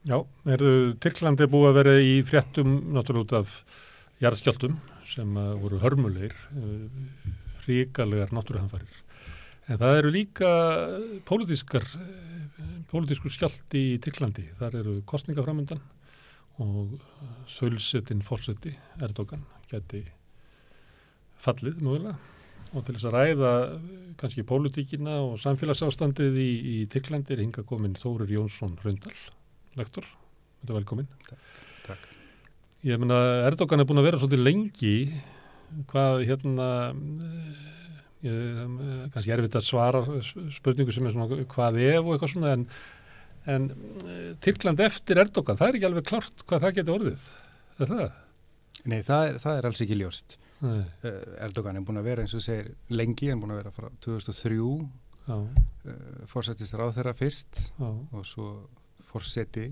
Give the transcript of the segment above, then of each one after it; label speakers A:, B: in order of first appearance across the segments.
A: Já, Tyrklandi búið að vera í fréttum náttúrulega út af jarðskjálftum sem voru hörmulegir, hrikalegar náttúruhamfarir. En það eru líka pólitískur skjálfti í Tyrklandi. Þar eru kosningar framundan og sölsetin forseti Erdogan gæti fallið mögulega. Og til þess að ræða kannski pólitíkina og samfélagsástandið í Tyrklandi hingað kominn Þórir Jónsson Hraundal, lektor. Þetta er velkominn.
B: Takk.
A: Ég meina, Erdogan búin að vera svolítið lengi, hvað kannski erfitt að svara spurningu sem svona hvað ef og eitthvað svona, en Tyrkland eftir Erdogan, það ekki alveg klárt hvað það geti orðið. Er það?
B: Nei, það er alls ekki ljóst. Erdogan búin að vera, eins og segir, lengi, búin að vera frá 2003, forsetist ráðherra fyrst og svo forseti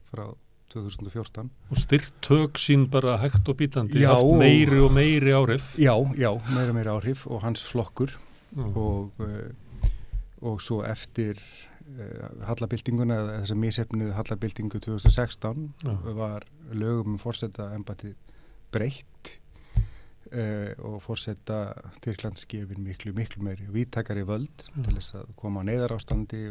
B: frá 2014.
A: Og stilt tök sín bara hægt og bítandi, haft meiri og meiri áhrif.
B: Já, meiri áhrif og hans flokkur og svo eftir hallabyltinguna, þessa misheppnuðu hallabyltingu 2016 var lögum forsetaembættið breytt og forseta Tyrklands gefin miklu meiri víðtækari völd til þess að koma á neyðarástandi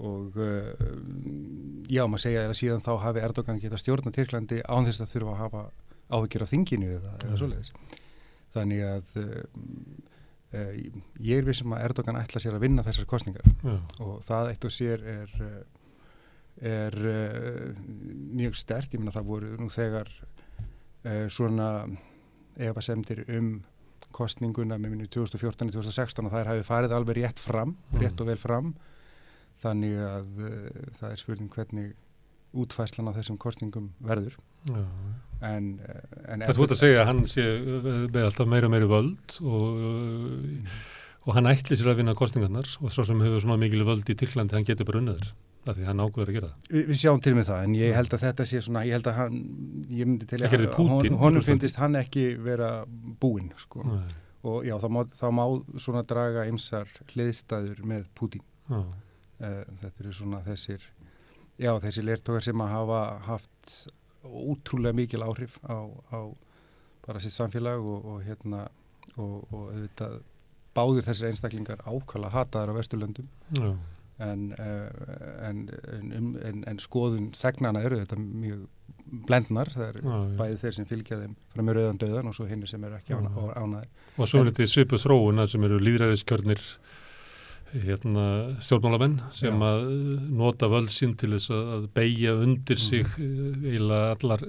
B: og maður segja að síðan þá hafi Erdogan getað stjórna Tyrklandi án þess að þurfa að hafa áhyggjur af þinginu eða svoleiðis. Þannig að ég vissum að Erdogan ætla sér að vinna þessar kosningar og það eitt og sér er mjög sterkt. Ég meina það voru nú þegar svona efasemdir kosninguna með minni 2014-2016 og þær hafi farið alveg rétt og vel fram. Þannig að það er spurning hvernig útfærslan á þessum kosningum verður. En
A: þú ert að segja að hann sé með alltaf meira og meiri völd og hann ætli sér að vinna kosningarnar og svo sem hefur svona mikil völd í Tyrklandi, hann getur bara unnið þér. Það því hann ákveður að gera það.
B: Við sjáum til með það, en ég held að þetta sé svona, ég held að ég myndi til að honum finnist hann ekki vera búinn, sko. Og já, það má svona draga ýmsar hliðstæður með Pútín. Þetta eru svona þessir leiðtogar sem að hafa haft ótrúlega mikil áhrif á bara sitt samfélag og auðvitað báðir þessir einstaklingar ákvæmlega hataðar á Vesturlöndum. En skoðun þegnana eru þetta mjög blendnar, það eru bæði þeir sem fylgja þeim frá með rauðan dauðan og svo hinnir sem eru ekki ánægðir.
A: Og svo er þetta svipuð þróun sem eru lýðræðiskjörnir stjórnmálamenn sem að nota völd sín til þess að beygja undir sig eiginlega allar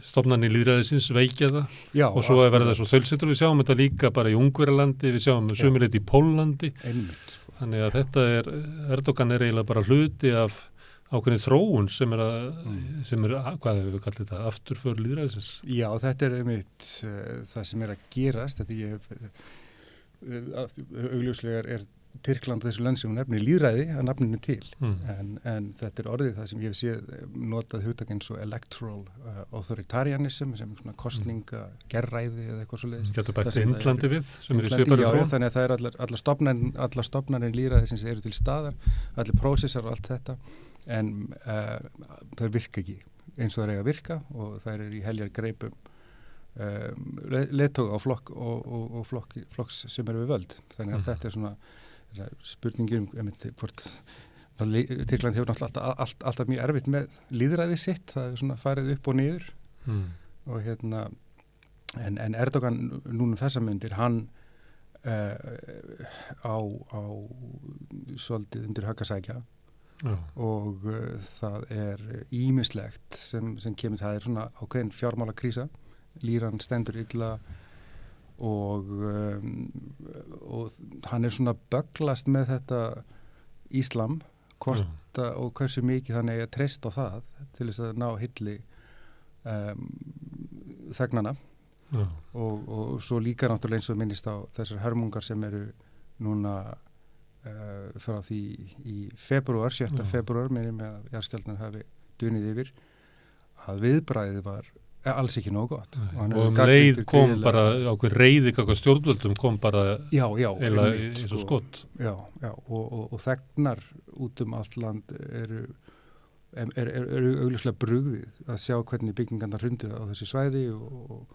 A: stofnanir lýðræðisins, veikja það. Og svo verða það svo þaulsettur. Við sjáum þetta líka bara í Ungverjalandi, við sjáum sumilegt í Póllandi. Þannig að Erdogan eiginlega bara hluti af ákveðin þróun sem er hvað hefur við kallið þetta, afturför lýðræðisins. Já,
B: þetta er einmitt það sem er að gerast. Þetta augljóslega Tyrkland og þessu lönd sem nefnir lýðræði að nafninu til en þetta er orðið það sem ég hef séð notað hugtak eins og electoral authoritarianism sem er svona kosningagerræði eða eitthvað svoleiðis.
A: Getur bætt Indlandi við sem er í svipaðri þróun.
B: Þannig að það er allar stofnanir lýðræði sem eru til staðar, allir prósessar og allt þetta en það virka ekki eins og það er að virka og það er í heljar greipum leiðtoga á flokk og flokks sem eru við völd. Þannig að þetta er svona spurningin hvort Tyrkland hefur náttúrulega alltaf mjög erfitt með lýðræði sitt, það er svona farið upp og niður og en Erdogan núna þessa myndir hann á svolítið undir högg að sækja og það er ýmislegt sem kemur, það er svona ákveðin fjármálakrísa, líran stendur illa og hann er svona bögglast með þetta íslam hvort og hversu mikið hann að treysta á það til þess að ná hilli þegnana og svo líka náttúrulega eins og minnist á þessar hörmungar sem eru núna frá því í febrúar, 7. febrúar minnum með að jarðskjálftar hafi dunið yfir að viðbragðið var alls ekki nógu gott.
A: Og leið kom bara ákveð reiði hvað stjórnvöldum kom bara eila eins og skott.
B: Já, og þegnar út allt land eru augljóslega brugðið að sjá hvernig byggingarnar hrundu á þessi svæði og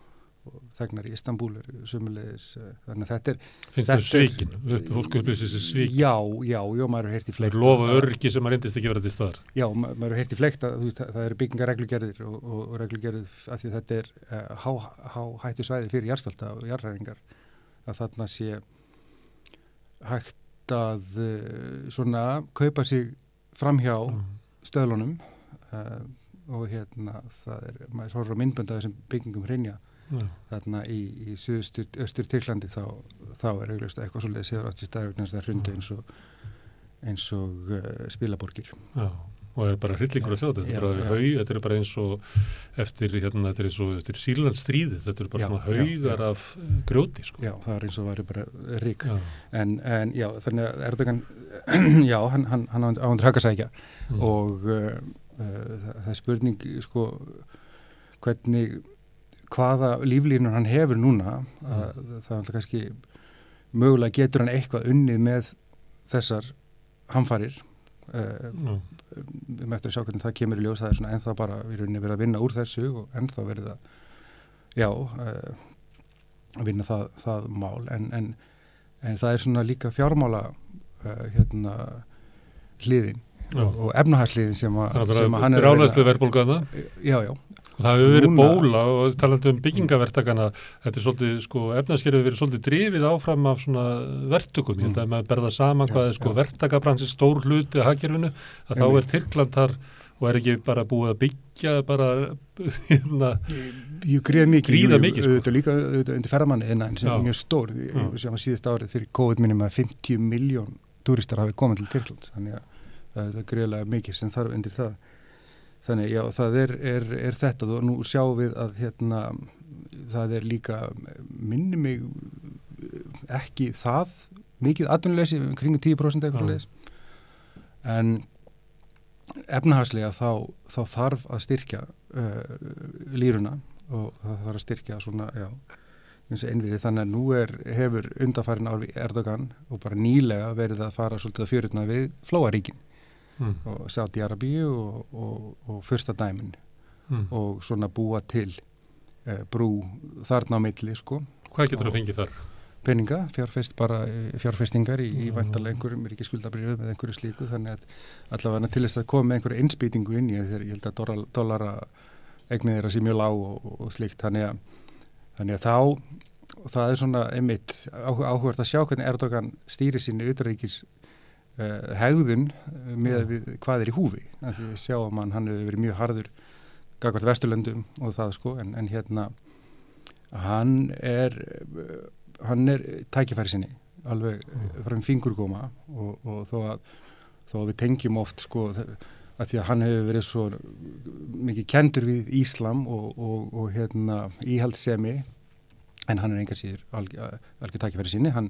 B: þegnar í Istanbul sömulegis, þannig að þetta er
A: finnst þau svikin, fólk upplýsir þessi svikin
B: já, maður er heyrt í fleygt
A: lofa öryggi sem maður reyndist ekki vera til staðar
B: maður er heyrt í fleygt að það eru byggingarreglugerðir og reglugerðir af því þetta er hættu svæði fyrir jarðskjálfta og jarðhræringar að þarna sé hægt að svona kaupa sig framhjá stöðlunum og það maður horfir á myndbönd af þessum byggingum hrynja þarna í austur Tyrklandi þá er augljóst eitthvað svoleiðis hefur átt sér staðar það hrundi eins og spilaborgir
A: og er bara hryllingur að sjá þetta er bara eins og eftir þetta er eins og eftir Sýrlandsstríðið þetta er bara svona haugar af grjóti sko.
B: Já, það er eins og væri bara rík en já, þannig að Erdogan já, hann á undir höggasækja og það er spurning sko hvaða líflínur hann hefur núna það er kannski mögulega getur hann eitthvað unnið með þessar hamfarir eftir að sjá hvernig það kemur í ljós það er svona ennþá bara við erum verið að vinna úr þessu og ennþá verið að vinna það mál en það er svona líka fjármála hliðin og efnahagsliðin sem hann er
A: ráðlæslu verðbólgaða
B: já
A: og það hefur verið bóla og talandi byggingavertakana þetta er svolítið sko efnahagskerfið hefur verið svolítið drifið áfram af svona verktökum ég held að maður berða saman hvað er verktakabransi stór hluti að hagkerfinu að þá er Tyrkland þar og er ekki bara búið að byggja bara
B: gríða mikið auðvitað líka undir ferðamanni sem er mjög stór sem að síðast árið fyrir COVID minnum að 50 miljón túristar hafi komið til Tyrkland þannig að það er gríðlega mikið sem þarf undir það þannig já það er þetta og nú sjáum við að það er líka minni mig ekki það mikið atvinnuleysi kringum 10% eitthvað svoleiðis en efnahagslega þá þarf að styrkja líruna og það þarf að styrkja svona innviði þannig að nú hefur undanfarin ár Erdogan og bara nýlega verið að fara svolítið að fjörutna við Flóaríkin og Sádi-Arabíu og furstadæmin og svona búa til brú þarna á milli sko.
A: Hvað getur þú fengið þar?
B: Peninga, fjárfestingar í væntanlega einhverjum ríkisskuldabrifum eða einhverju slíku þannig að allavega til þess að koma með einhverju innspýtingu inn í þegar ég held að dollara eignið þeirra sé mjög lág og slíkt þannig að þá það er svona einmitt áhugavert að sjá hvernig Erdogan stýrir sinni utanríkis hegðun með við hvað er í húfi af því við sjáum hann hefur verið mjög harður gagnvart Vesturlöndum og það sko en hann er tækifæri sinni alveg frá fingurgóma og þó að við tengjum oft sko að því að hann hefur verið svo mikið kenndur við Íslam og íhaldssemi en hann er engar síður algjör tækifæri sinni hann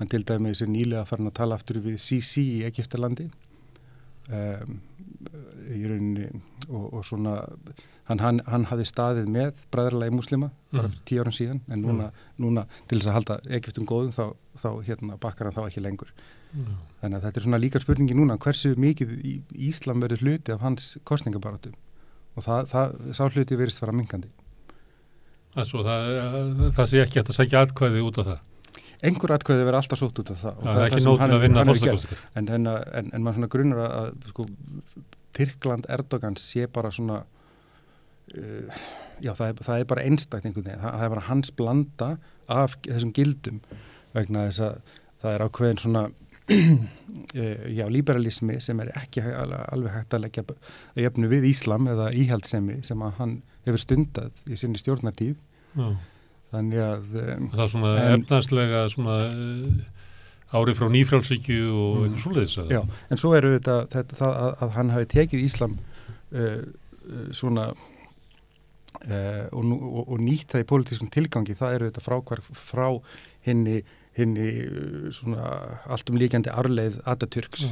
B: til dæmis nýlega farin að tala aftur við Sisi í Egyptalandi í rauninni og svona hann hafði staðið með bræðralagi múslima bara fyrir 10 árum síðan en núna til þess að halda Egyptum góðum þá bakkar hann þá ekki lengur þannig að þetta er svona líka spurningi núna hversu mikið Íslam verður hluti af hans kosningabaráttu og sá hluti verðist fara minkandi
A: Það sé ekki hægt að sækja atkvæði út á það
B: einhver atkvæði verður alltaf sótt út af það og
A: það er ekki nóg til að vinna fórsetakosningar
B: en maður svona grunar að sko, Tyrkland Erdogans sé bara svona það er bara einstakt einhvern veginn, það er bara hans blanda af þessum gildum vegna þess að það er ákveðin svona liberalismi sem er ekki alveg hægt að leggja jöfnu við Íslam eða íhaldssemi sem að hann hefur stundað í sinni stjórnartíð þannig að
A: það er svona efnarslega svona árið frá nýfrjálsríkju og eitthvað svoleiðis
B: Já, en svo eru þetta að hann hafi tekið Íslam svona og nýtt það í pólitískum tilgangi, það eru þetta frákvarf frá hinni svona alltum líkjandi arfleið Atatürks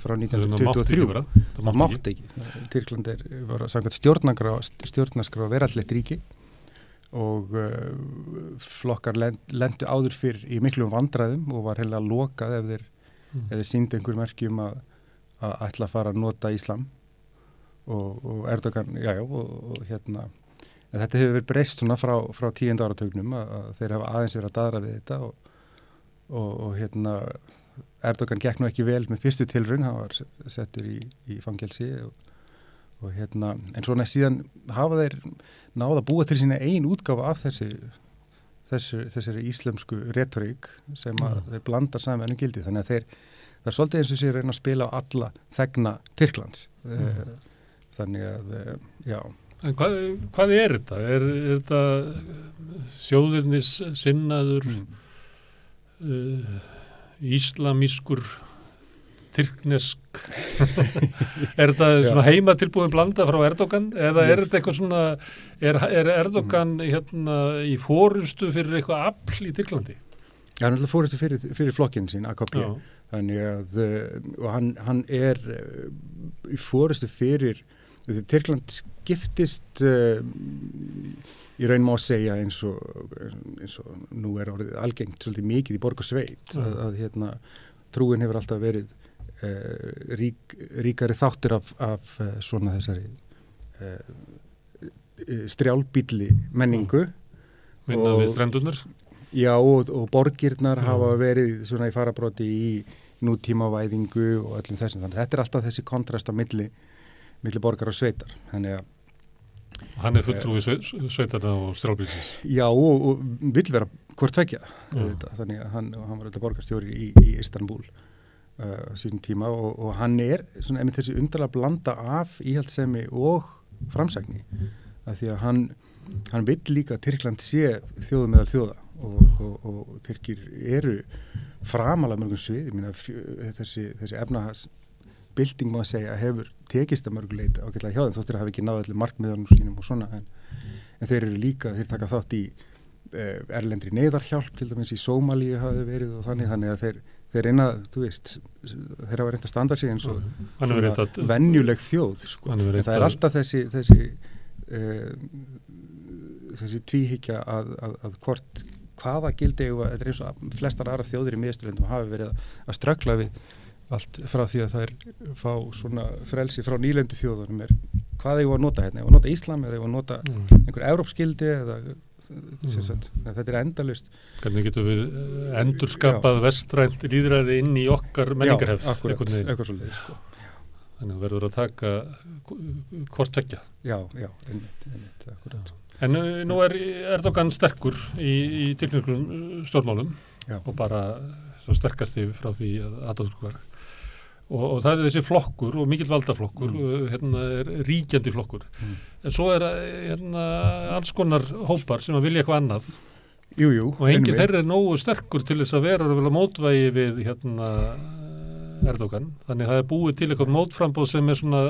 B: frá 1923 það mátti ekki Tyrkland var samkvæmt stjórnarskrá veraldlegt ríki og flokkar lentu áður fyrr í miklum vandræðum og var heila lokað ef þeir sýndu einhver merkjum að ætla að fara að nota Íslam og Erdogan, og hérna, þetta hefur verið breyst svona frá 10. áratugnum að þeir hafa aðeins verið að daðra við þetta og hérna, Erdogan gekk nú ekki vel með fyrstu tilraun, hann var settur í fangelsi og hérna, en svona síðan hafa þeir náð að búa til sína ein útgáfa af þessari íslensku retorík sem að þeir blanda saman gildi, þannig að það er svolítið eins og sér reyna að spila á alla þegna Tyrklands. Þannig að, já.
A: En hvað er þetta? Er þetta sjóðirnis sinnaður íslamískur tyrknesk er þetta svona heimatilbúin blanda frá Erdogan eða er þetta eitthvað svona er Erdogan hérna í forystu fyrir eitthvað afl í Tyrklandi?
B: Já, hann er alltaf forystu fyrir flokkinn sín, AKP. Þannig að og hann er í forystu fyrir Tyrkland skiptist í raun má segja eins og nú er orðið algengt svolítið mikið í borg og sveit að hérna trúin hefur alltaf verið ríkari þáttur af svona þessari strjálbýlli menningu
A: minna við strendurnar.
B: Já, og borgirnar hafa verið svona í farabróti í nútímavæðingu og öllum þessum. Þannig þetta er alltaf þessi kontrast á milli borgar og sveitar. Þannig að
A: hann er fulltrúi sveitarna og strjálbýlisins.
B: Já, og vill vera hvort tveggja. Þannig að hann var alltaf borgarstjóri í Istanbul sínum tíma og hann er svona einmitt þessi undarlega blanda af íhaldssemi og framsækni. Af því að hann vill líka að Tyrkland sé þjóð meðal þjóða og Tyrkir eru framalega mörgum svið. Ég meina þessi efnahagsbylting má að segja hefur tekist að mörgu leyti ágætlega hjá þeim þóttir að hafa ekki náð allir markmiðanum sínum og svona en þeir eru líka, þeir taka þátt í erlendri neyðarhjálp til dæmis í Sómalíu hafi verið og þannig að þeir reyna, þú veist, þeir hafa reynt að standa sig eins og svona venjuleg þjóð, sko. En það er alltaf þessi tvíhyggja að hvaða gildi þetta er eins og flestar aðra þjóðir í miðausturlöndum hafi verið að ströggla við allt frá því að það er fá svona frelsi frá nýlendu þjóðunum hvað eigum að nota hérna, eigum að nota Íslam eða eigum að nota einhver evrópskildi eða þetta er endalaust.
A: Hvernig getum við endurskapað vestrænt lýðræði inn í okkar menningarhefs?
B: Já, eitthvað svolítið, sko.
A: Þannig að verður að taka hvort tveggja.
B: Já, einmitt, akkurat.
A: En nú er Erdogan sterkur í tyrkneskum stjórnmálum og bara svo sterkasti frá því að Atatürk var. Og það er þessi flokkur og mikill valdaflokkur, hérna er ríkjandi flokkur. En svo er hérna alls konar hópar sem að vilja eitthvað annað.
B: Jú.
A: Og enginn þeirra er nógu sterkur til þess að vera að mótvægi við hérna Erdogan. Þannig að það er búið til eitthvað mótframboð sem er svona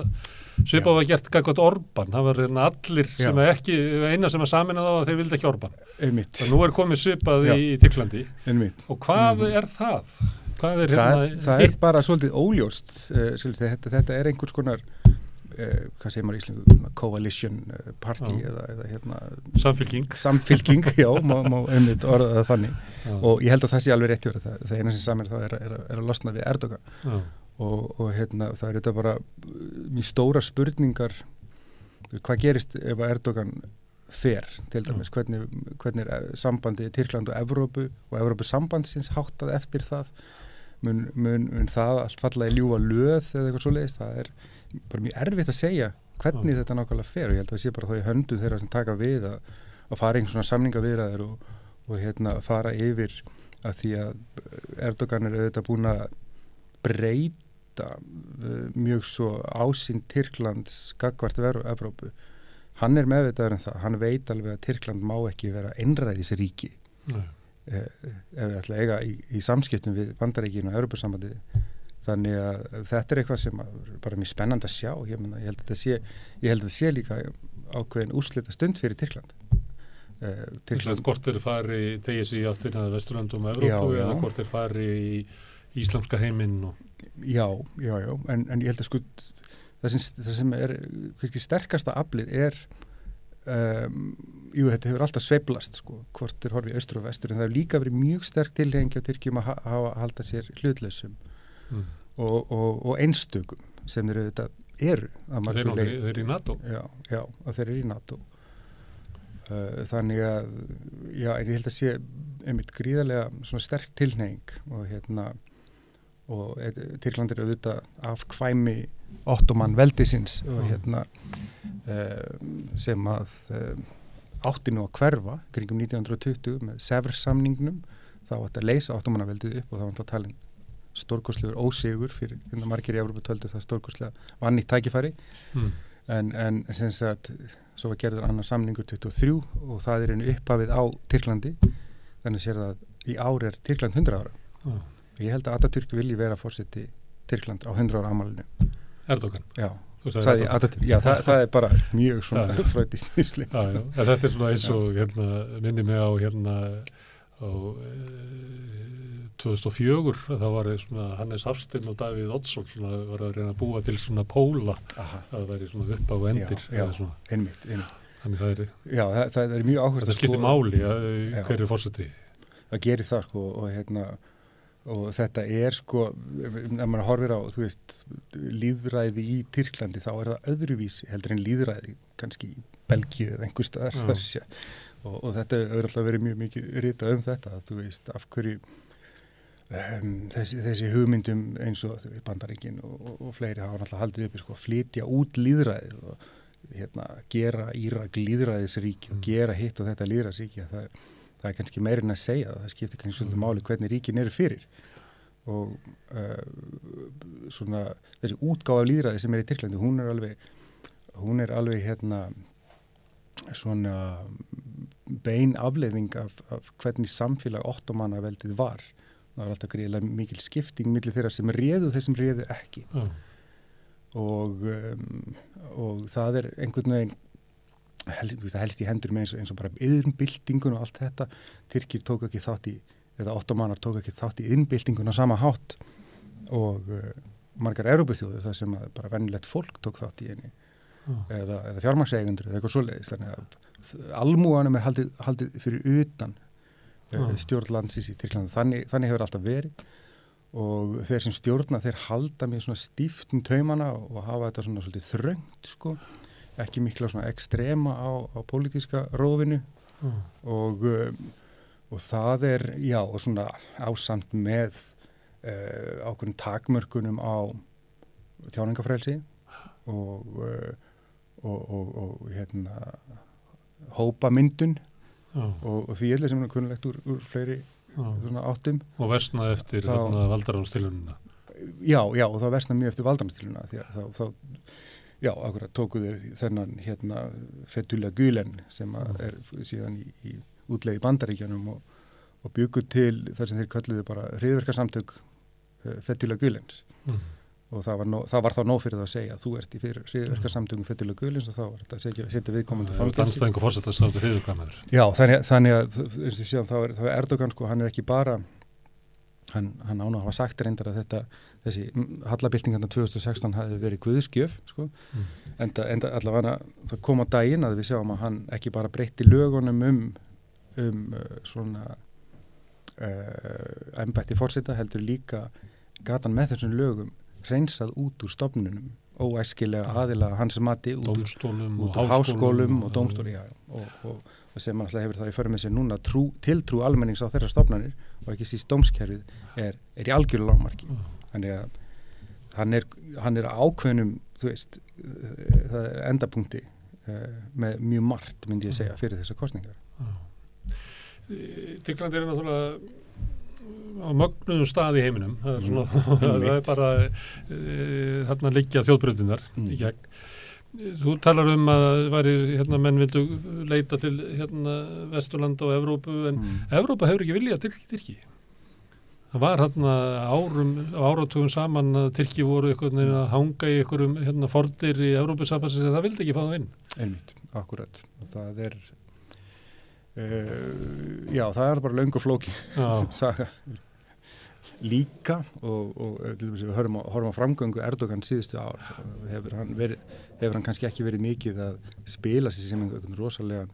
A: svipað var gert gagnvart Orbán. Það var hérna allir sem ekki, eina sem að saminað á að þeir vildi ekki Orbán.
B: Einmitt.
A: Og nú er komið svipað í Tyrklandi.
B: Einmitt.
A: Og hvað er það?
B: Það er bara svolítið óljóst. Þetta er einhvers konar hvað segir maður í Íslandu, coalition party eða hérna samfylking, já, má einmitt orða það þannig og ég held að það sé alveg rétt hjá það eina sem saman það er að losna við Erdogan og hérna það er þetta bara mjög stóra spurningar hvað gerist ef að Erdogan fer til dæmis, hvernig er sambandi Tyrkland og Evrópusambandsins háttað eftir það mun það allt falla í ljúfa löð eða eitthvað svoleiðis, það er bara mjög erfitt að segja hvernig þetta nákvæmlega fer og ég held að það sé bara þá í höndu þeirra sem taka við að fara einhvern svona samningaviðræður og hérna fara yfir að því að Erdogan er auðvitað búin að breyta mjög svo ásýnd Tyrklands gagnvart Evrópu. Hann er meðvitaður það, hann veit alveg að Tyrkland má ekki vera einræðisríki ef við ætla að eiga í samskiptum við Bandaríkin og Evrópusambandið. Þannig að þetta er eitthvað sem bara mjög spennandi að sjá. Ég held að þetta sé líka ákveðin úrslita stund fyrir Tyrkland.
A: Tyrkland hvort er fari tegis í áttina Vesturlöndum og Evrópu eða hvort er fari í íslamska heiminn
B: Já, en ég held að sko það sem er sterkasta aflið er þetta hefur alltaf sveiflast sko, hvort er horfið austur og vestur en það hefur líka verið mjög sterk tilhengi á Tyrkjum að halda sér hlutlausum og einstökum sem eru þetta eru.
A: Þeir eru í NATO?
B: Já, að þeir eru í NATO. Þannig að, já, en ég held að sé einmitt gríðarlega svona sterk tilhneiging og Tyrkland er auðvitað af kvæmi Ottoman veldisins og sem að átti nú að hverfa kringum 1920 með Sevres-samningnum. Þá átti að leysa Ottoman-veldið upp og það var að tala stórkostlegur ósigur fyrir margir í Evrópu töldu það stórkostlega vannýtt tækifæri en sem sagt svo var gerður annar samningur 23 og það er einu upphafið á Tyrklandi þannig sér það að í ár er Tyrkland 100 ára og ég held að Atatürk vilji vera forseti Tyrkland á 100 ára afmælinu.
A: Erdogan?
B: Já, sagði Atatürk. Já, það er bara mjög svona fröydist ísli.
A: Þetta er svona eins og minni mig á 2004 þá var svona Hannes Hafstein og Davíð Oddsson svona var að reyna að búa til svona póla það væri svona upp á endir
B: einmitt
A: þannig það er
B: það er mjög áhugavert
A: þetta skiptir máli hver er forseti
B: það gerir það sko og þetta er sko ef maður horfir á þú veist lýðræði í Tyrklandi þá er það öðruvísi heldur en lýðræði kannski í Belgíu eða einhvers staðar og þetta er alltaf verið mjög mikið ritað þetta þú veist af hverju þessi hugmyndum eins og Bandaríkin og fleiri hafa náttúrulega haldið uppi sko flytja út lýðræðið og gera Írak lýðræðisríki og gera hitt og þetta lýðræðisríki það er kannski meira en að segja það skiptir kannski svolítið máli hvernig ríkin eru fyrir og svona þessi útgáfa af lýðræði sem er í Tyrklandi hún er alveg svona bein afleiðing af hvernig samfélag Ottomannaveldið var. Það var alltaf gríðilega mikil skipting milli þeirra sem réðu þeir sem réðu ekki. Og það er einhvern veginn helst í hendur með eins og bara iðnbyltingun og allt þetta. Tyrkir tók ekki þátt í, eða Ottomanar tók ekki þátt í iðnbyltingun á sama hátt og margar Evrópuþjóðir þar sem bara venjulegt fólk tók þátt í henni eða fjármagnseigendur eða eitthvað svoleiðis. Þannig að almúganum er haldið fyrir utan stjórnlandsins í Tyrklandi. Þannig hefur alltaf verið og þeir sem stjórna þeir halda með svona stíft taumana og hafa þetta svona svolítið þröngt sko, ekki mikla svona ekstrema á pólitíska rófinu og það er já og svona ásamt með ákveðnum takmörkunum á tjáningafrelsi og hópamyndun og því sem er kunnulegt úr fleiri svona áttum. Og
A: versna eftir valdaránstilununa.
B: Já, og það versna mjög eftir valdaránstilununa því að þá akkurat tóku þeir þennan Fethullah Gülen sem er síðan í útleið í Bandaríkjunum og bjuggu til þar sem þeir kölluðu bara hryðjuverkasamtök Fethullah Gülens. Og það var þá nóg fyrir það að segja að þú ert í fyrir hryðjuverkasamtökum Fethullah Gülens og þá var þetta að setja viðkomandi fangelsi.
A: Andstæðingur forsetans áttu hryðjuverkamaður.
B: Já, þannig að eins og síðan þá er Erdogan sko, hann er ekki bara hann án að hafa sagt reyndar að þessi hallabylting 2016 hafi verið guðsgjöf sko. Enda allavega það kom á daginn að við sjáum að hann ekki bara breytti lögunum svona embætti forseta heldur líka gat hann með þessum lögum hreinsað út úr stofnunum óæskilega aðila hans mati út úr háskólum og dómstóli og sem hann alltaf hefur það í för með sér núna tiltrú almennings á þeirra stofnanir og ekki síst dómskerfið er í algjöru lágmarki þannig að hann er ákveðnum þú veist það er endapunkti með mjög margt myndi ég segja fyrir þessar kosningar.
A: Tyrkland er náttúrulega á mögnuðum stað í heiminum það er bara þarna liggja þjóðbrautirnar í gegn. Þú talar að menn vildu leita til Vesturlanda og Evrópu en Evrópa hefur ekki viljað Tyrki. Það var áratugum saman að Tyrki voru að hanga í einhverjum fornir í Evrópusambandsins en það vildi ekki fá það inn.
B: Einmitt, akkurat. Það er það er bara löng og flókin saga líka og til dæmis við horfum á framgöngu Erdogan síðustu ár hefur hann kannski ekki verið mikið að spila sig sem einhvern rosalegan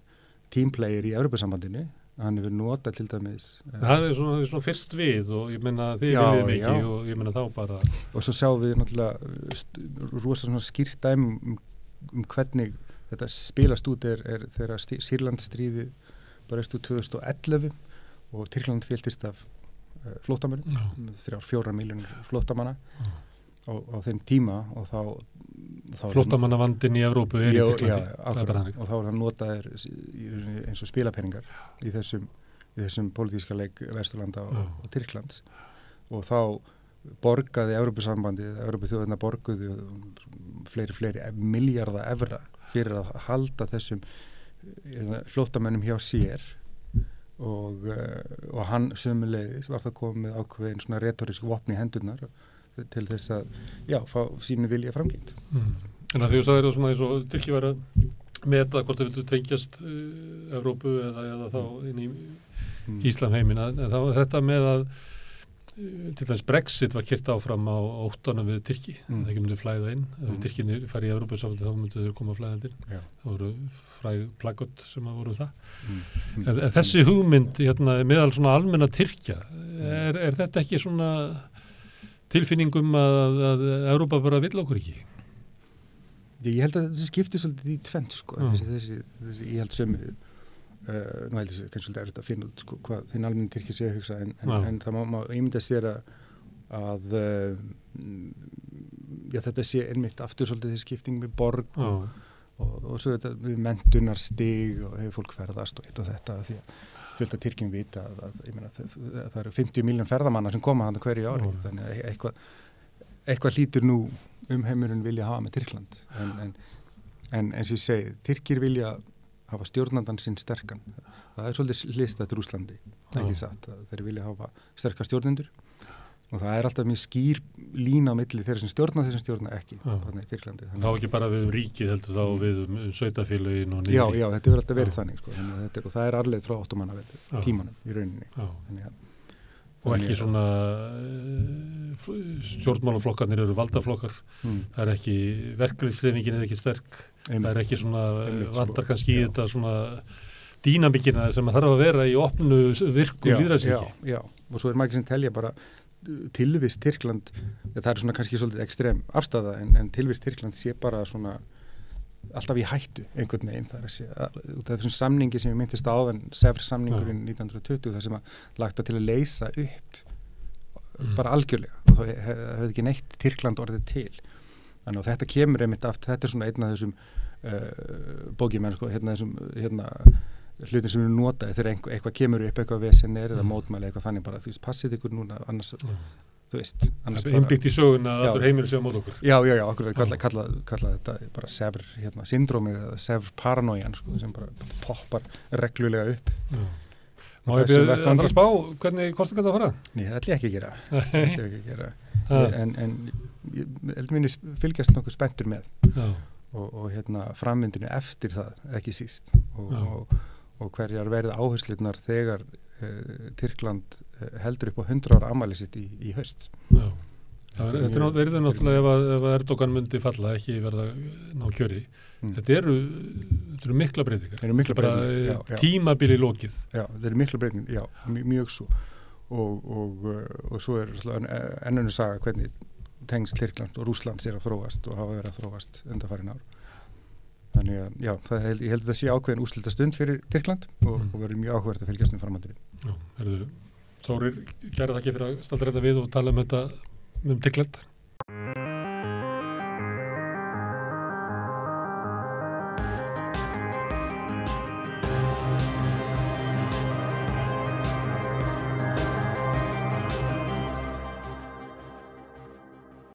B: teamplayer í Evrópusambandinu hann hefur notað til dæmis
A: það svona fyrst við og ég meina þið viljið mikið og ég meina þá bara
B: og svo sjáum við náttúrulega rosa svona skýrt dæmi hvernig þetta spilast út er þegar Sýrlandsstríðið baraust úr 2011 og Tyrkland féltist af flóttamönnum 3-4 milljónir flóttamanna á þeim tíma og þá
A: flóttamannavandinn í Evrópu í
B: Tyrklandi og þá hann notaðir eins og spilapeningar í þessum pólitíska leik Vesturlanda og Tyrklands og þá borgaði Evrópusambandið, Evrópuþjóðirnar borguðu fleiri milljarða evra fyrir að halda þessum flóttamönnum hjá sér og hann sömuleiðis var það komið ákveðin svona retorísk vopn í hendurnar til þess að fá sínu vilja framgengt.
A: En að því þú sagðir það svona eins og Tyrki væri að meta hvort þau vildu tengjast Evrópu eða þá inn í Íslamheimin þá þetta með að til dæmis Brexit var keyrt áfram á óttanum við Tyrki það ekki myndi flæða inn ef Tyrkinir fari í Evrópusambandið þá myndi þau koma flæðandi inn það voru fræg plaggott sem að voru það en þessi hugmynd meðal svona almenna Tyrkja er þetta ekki svona tilfinningum að Evrópa bara vill okkur ekki?
B: Ég held að þessi skipti svolítið í tvennt þessi ég held sömu nú held ég kannski svolítið að finna út hvað þinn almenni Tyrkir sé að hugsa en það má ímynda sér að þetta sé einmitt aftur svolítið þessi skipting með borg og svo þetta við menntunarstig og hefur fólk ferðast og eitt og þetta því að fullt að Tyrkjum vita að ég meina það eru 50 milljón ferðamanna sem koma þarna hverju ári þannig að eitthvað hlýtur nú heimurinn vilja hafa með Tyrkland en eins og ég segi, Tyrkir vilja hafa stjórnandan sinn sterkan það er svolítið hlistað til Rússlandi ekki satt, þeir vilja hafa sterka stjórnendur og það er alltaf mjög skýr lína á milli þeirra sem stjórna þeir sem stjórna ekki þannig í Tyrklandi.
A: Þá ekki bara við ríkið heldur þá við sveitafélögin og
B: niður. Já, þetta verður alltaf verið þannig og það er arleið frá ottomannaveldi tímanum í rauninni.
A: Og ekki svona stjórnmálaflokkarnir eru valdaflokkar það er ekki verkalýðshreyfingin er ekki sterk það er ekki svona vantar kannski í þetta svona dýnamíkina sem að þarf að vera í opnu virku lýðræðisríki.
B: Já, og svo er margir sem telja bara tilvist Tyrkland, það er svona kannski svolítið ekstrem afstæða en tilvist Tyrkland sé bara svona alltaf í hættu einhvern veginn það er að sé út af þessum samningi sem ég myndist áðan Sevr samningurinn 1920 það sem að lagta til að leysa upp bara algjörlega og þá hefði ekki neitt Tyrkland orðið til þannig að þetta kemur einmitt aftur, þetta er svona einn af þessum bókimenn þessum hlutin sem við notaði þegar eitthvað kemur upp eitthvað vesen eða mótmæli eitthvað þannig bara þú veist passið ykkur núna annars þú veist annars
A: bara innbyggt í söguna að allur heimurinn sé á mót okkur
B: já okkur kalla þetta bara Sevr syndrómið eða Sevr paranoian sem bara poppar reglulega upp
A: Má ég byrja að spá hvernig kostingar það fara?
B: Nei, það ætla ég ekki að gera en ég held minni fylgjast nokkuð spenntur með og framvindinu eftir það ekki síst og hverjar verða áherslurnar þegar Tyrkland heldur upp á 100 ára afmæli sitt í haust.
A: Já. Þetta verður náttúrulega ef Erdogan myndi falla ekki verða ná kjöri. Þetta eru mikla breytingar. Tímabili lokið.
B: Já, þetta eru mikla breytingar, já, mjög svo. Og svo er ennönnur saga hvernig tengsl Tyrkland og Rússlands er að þróast og hafa verið að þróast undanfarin ár. Þannig að, já, ég held að það sé ákveðin úrslita stund fyrir Tyrkland og verður mjög áhugavert að fylgjast með framhaldinu.
A: Já, Þórir, kæra þakki fyrir að staldra þetta við og tala um þetta Tyrkland.